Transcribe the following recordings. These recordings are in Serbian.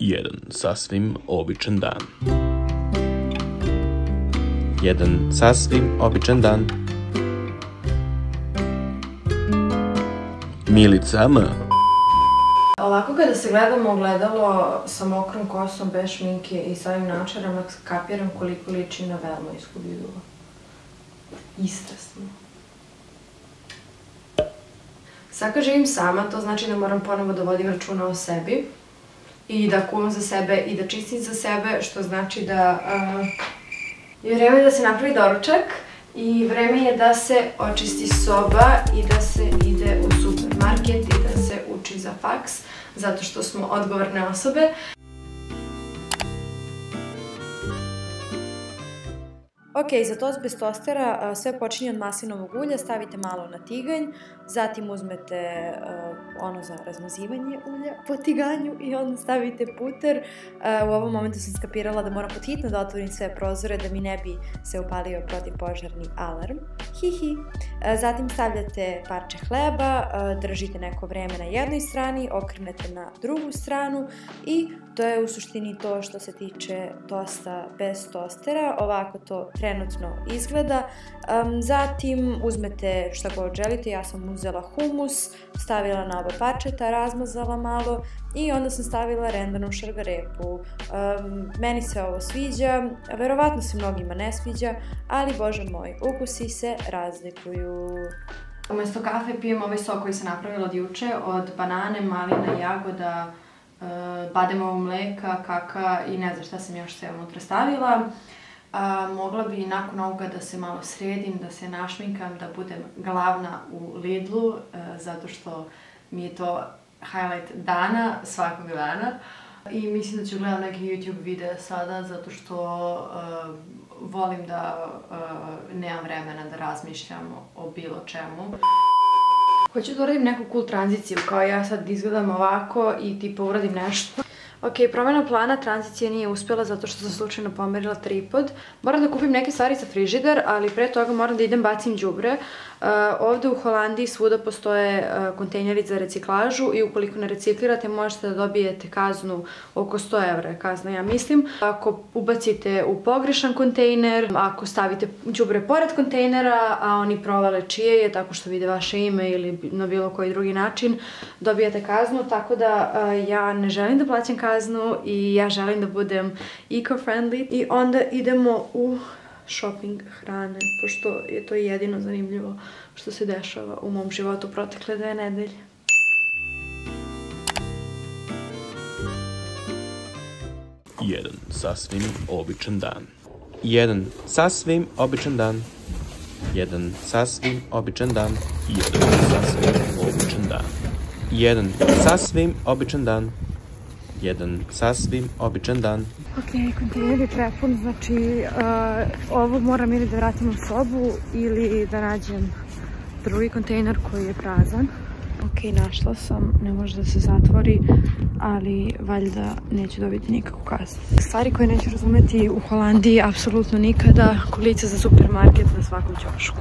Jedan sasvim običan dan. Jedan sasvim običan dan. Milica M. Ovako kada se gledamo ogledalo sa mokrom kosom, bez šminke i sa ovim načarama, kapiram koliko liči na Velmu iz Scooby-Doo. Istrasno. Sad kad živim sama, to znači da moram ponovo da vodim računa o sebi i da kuvam za sebe i da čistim za sebe, što znači da je vreme da se napravi doručak i vreme je da se očisti soba i da se ide u supermarket i da se uči za faks, zato što smo odgovorne osobe. Ok, za tost bez tostera sve počinje od maslinovog ulja, stavite malo na tiganj, zatim uzmete ono za razmazivanje ulja po tiganju i onda stavite puter. U ovom momentu sam skapirala da moram podhitno da otvorim sve prozore da mi ne bi se upalio protivpožarni alarm. Hihi. Zatim stavljate parče hleba, držite neko vreme na jednoj strani, okrenete na drugu stranu i to je u suštini to što se tiče tosta bez tostera. Ovako to trenutno izgleda. Zatim uzmete šta god želite, ja sam uzela humus, stavila na oba parčeta, razmazala malo i onda sam stavila rendanu šargarepu. Meni se ovo sviđa, verovatno se mnogima ne sviđa, ali bože moj, ukusi se razlikuju. Umesto kafe pijem ovaj sok koji sam napravila od juče, od banane, malina, jagoda, bademovog mleka, kaka i ne znam šta sam još sve unutra stavila. Mogla bi nakon ovoga da se malo sredim, da se našminkam, da budem glavna u Lidlu, zato što mi je to highlight dana, svakog dana. I mislim da ću gledam neke YouTube videa sada, zato što volim da nemam vremena da razmišljam o bilo čemu. Hoću da uradim neku cool tranziciju, kao ja sad izgledam ovako i tipa uradim nešto. Ok, promjena plana tranzicije nije uspjela zato što sam slučajno pomerila tripod. Moram da kupim neke stvari za frižider, ali pre toga moram da idem bacim đubre. Ovde u Holandiji svuda postoje kontejneri za reciklažu i ukoliko ne reciklirate možete da dobijete kaznu oko 100 evra, kazna ja mislim. Ako ubacite u pogrešan kontejner, ako stavite đubre pored kontejnera, a oni provale čije je tako što vide vaše ime ili na bilo koji drugi način, dobijate kaznu, tako da ja ne želim da plaćam kaznu i ja želim da budem eco-friendly. I onda idemo u shopping hrane, pošto je to jedino zanimljivo što se dešava u mom životu protekle 2 nedelje. Jedan sasvim običan dan. Jedan sasvim običan dan. Jedan sasvim običan dan. Jedan sasvim običan dan. Jedan sasvim običan dan. Jedan sasvim običan dan. Ok, kontejner je prepun, znači ovo moram ili da vratim u sobu ili da nađem drugi kontejner koji je prazan. Ok, našla sam, ne može da se zatvori, ali valjda neću dobiti nikakvu kaznu. Stvari koje neću razumeti u Holandiji apsolutno nikada, kolica za supermarket na svakom ćošku.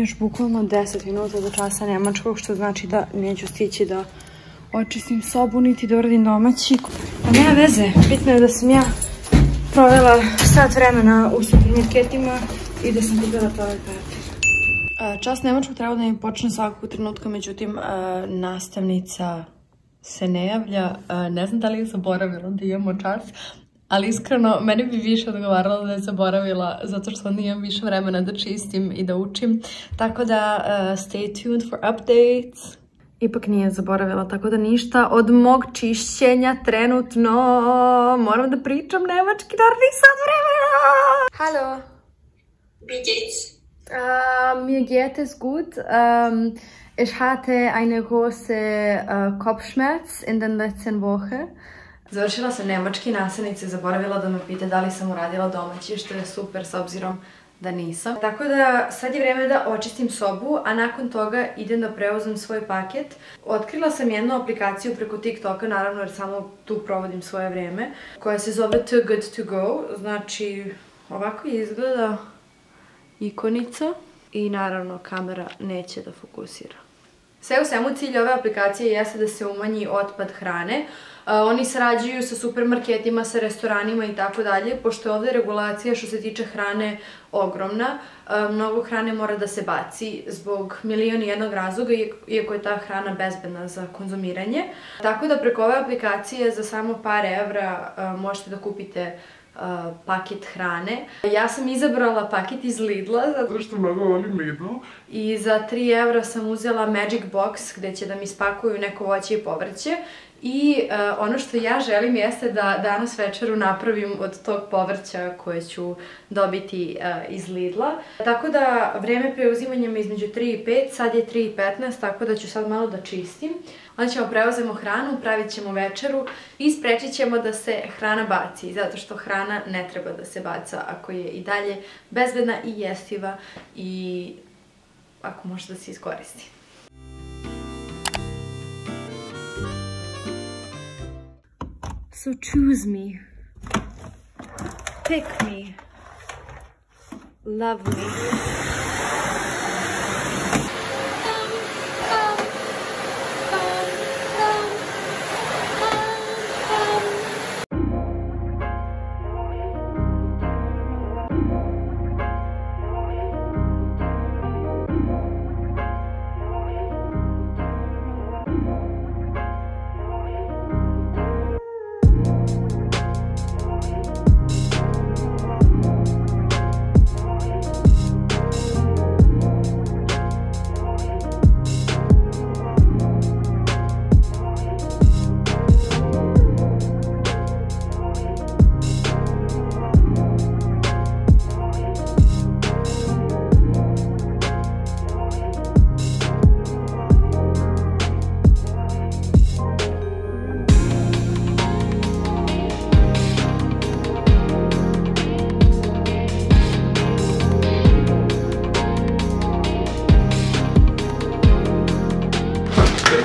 Još bukvalno 10 minuta do časa nemačkog, što znači da neću stići da očistim sobu niti da uradim domaći. A nema veze, bitno je da sam ja provela sat vremena u supermarketima i da sam kupila toalet papir. Čas nemačkog treba da mi počne svakog trenutka, međutim nastavnica se ne javlja. Ne znam da li je zaboravila da imamo čas, Ali iskreno, meni bi više odgovaralo da je zaboravila, zato što nijem više vremena da čistim i da učim. Tako da, stay tuned for updates. Ipak nije zaboravila, tako da ništa od mog čišćenja trenutno. Moram da pričam nemački, da nisam vremena. Hallo. Wie geht's? Mir geht es gut. Ich hatte eine große Kopfschmerz in den letzten Wochen. Završila sam nemački, nastavnica je zaboravila da me pita da li sam uradila domaći, što je super s obzirom da nisam. Tako da sad je vreme da očistim sobu, a nakon toga idem da preuzem svoj paket. Otkrila sam jednu aplikaciju preko TikToka, naravno jer samo tu provodim svoje vreme, koja se zove Too Good To Go. Znači, ovako izgleda ikonica i naravno kamera neće da fokusira. Sve u svemu cilj ove aplikacije jeste da se umanji otpad hrane. Oni sarađuju sa supermarketima, sa restoranima i tako dalje, pošto je ovdje regulacija što se tiče hrane ogromna. Mnogo hrane mora da se baci zbog milion i jednog razloga, iako je ta hrana bezbedna za konzumiranje. Tako da preko ove aplikacije za samo par evra možete da kupite paket hrane. Ja sam izabrala paket iz Lidla, zato što mnogo volim Lidl. I za 3 evra sam uzela Magic Box gde će da mi spakuju neko voće i povrće. I ono što ja želim jeste da danas večeru napravim od tog povrća koje ću dobiti iz Lidla. Tako da vreme preuzimanja je između 3 i 5, sad je 3 i 15, tako da ću sad malo da čistim. Onda ćemo preuzemo hranu, pravit ćemo večeru i sprečit ćemo da se hrana baci, zato što hrana ne treba da se baca ako je i dalje bezbedna i jestiva i ako može da se iskoristi. So choose me, pick me, love me.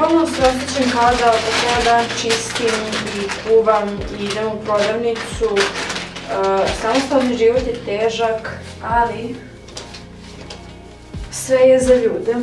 Bukvalno se osjećam kao da po dan čistim i kuvam i idem u prodavnicu. Samostalni život je težak, ali sve je za ljude.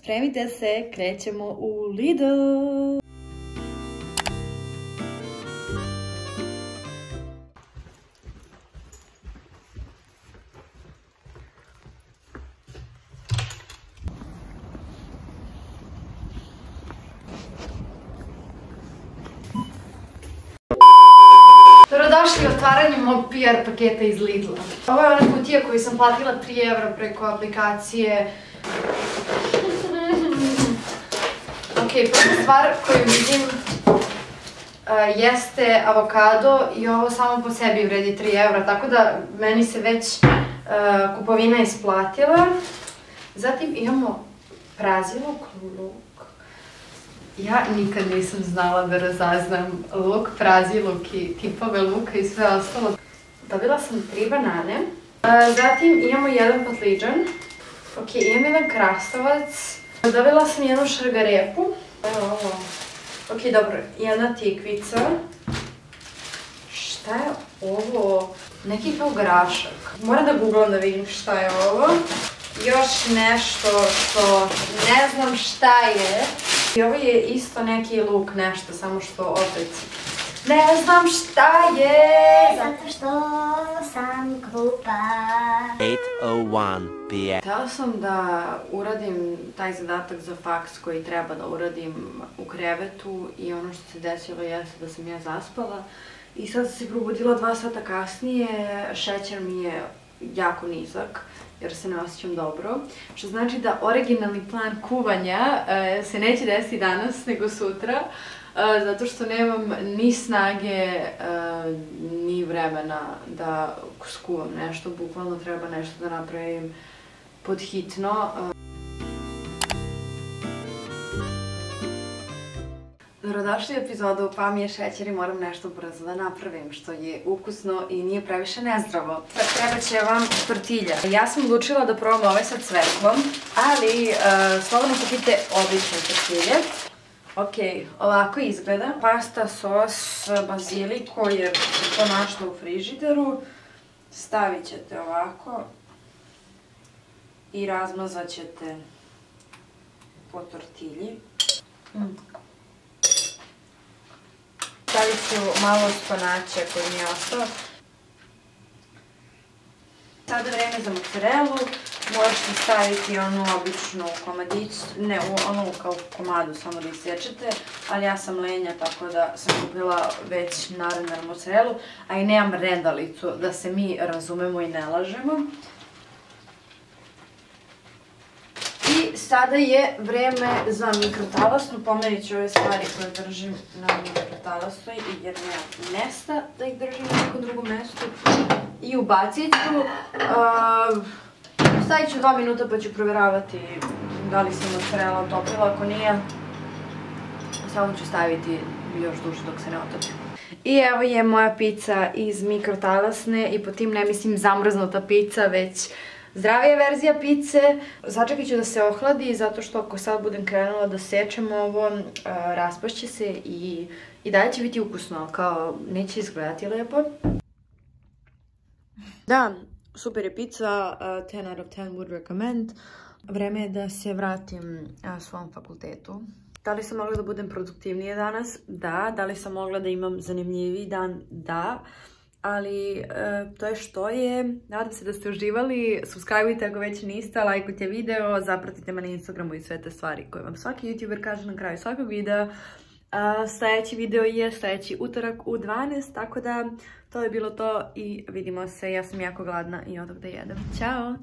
Spremite se, krećemo u Lidl! Dobrodošli u otvaranju mog PR paketa iz Lidla. Ovo je ona kutija koju sam platila 3 evra preko aplikacije. Ok, prva stvar koju vidim jeste avokado i ovo samo po sebi vredi 3 evra, tako da meni se već kupovina isplatila. Zatim imamo prazi luk. Ja nikad nisam znala da razaznam luk, prazi luk i tipove luka i sve ostalo. Dobila sam 3 banane. Zatim imamo jedan patliđan. Ok, imam jedan krastavac. Dobila sam jednu šargarepu. Evo ovo. Ok, dobro, jedna tikvica. Šta je ovo? Neki kao grašak. Moram da googlam da vidim šta je ovo. Još nešto što ne znam šta je. I ovo je isto neki luk nešto, samo što opet ne znam šta je. Zato što sam glupa. 8:01 p.m. Htela sam da uradim taj zadatak za faks koji treba da uradim u krevetu i ono što se desilo jeste da sam ja zaspala i sad sam se probudila 2 sata kasnije, šećer mi je jako nizak jer se ne osjećam dobro, što znači da originalni plan kuvanja se neće desiti danas nego sutra, zato što nemam ni snage ni vremena da skuvam nešto, bukvalno treba nešto da napravim pod hitno. Dobrodošli u epizodu Pa mi je šećer i moram nešto brzo da napravim, što je ukusno i nije previše nezdravo. Treba će vam tortilja. Ja sam odlučila da probam ove sa cveklom, ali slobodno kupite obične tortilje. Ok, ovako izgleda. Pasta, sos, baziliko, jer se to našlo u frižideru. Stavit ćete ovako i razmazat ćete po tortilji. Stavit ću malo spanaća koji mi je ostao. Sada vreme za mozzarellu. Možete staviti onu običnu komadicu, ne onu kao komadu, samo da isječete, ali ja sam lenja tako da sam kupila već naravno mozzarellu, a i nemam redalicu, da se mi razumemo i ne lažemo. I sada je vreme za mikrotalasnu, pomerit ću ove stvari koje držim na mikrotalasnoj jer nemam mesta da ih držim na nekom drugom mestu. I ubacit ću, stavit ću 2 minuta pa ću provjeravati da li se mozzarella otopila, ako nije, samo ću staviti još duže dok se ne otopi. I evo je moja pizza iz mikrotalasne i po tim ne mislim zamrznuta pizza, već zdravija verzija pice. Začekat ću da se ohladi, zato što ako sad budem krenula da sečem ovo, raspašće se i dalje će biti ukusno, kao neće izgledati lepo. Da, super je pizza, 10 out of 10 would recommend. Vreme je da se vratim svom fakultetu. Da li sam mogla da budem produktivnije danas? Da. Da li sam mogla da imam zanimljiviji dan? Da. Ali to je što je. Nadam se da ste uživali. Subscribeujte ako već niste, lajkujte video, zapratite me na Instagramu i sve te stvari koje vam svaki YouTuber kaže na kraju svakog videa. Sljedeći video je sljedeći utorak u 12, tako da to je bilo to i vidimo se. Ja sam jako gladna i odak da jedem. Ćao!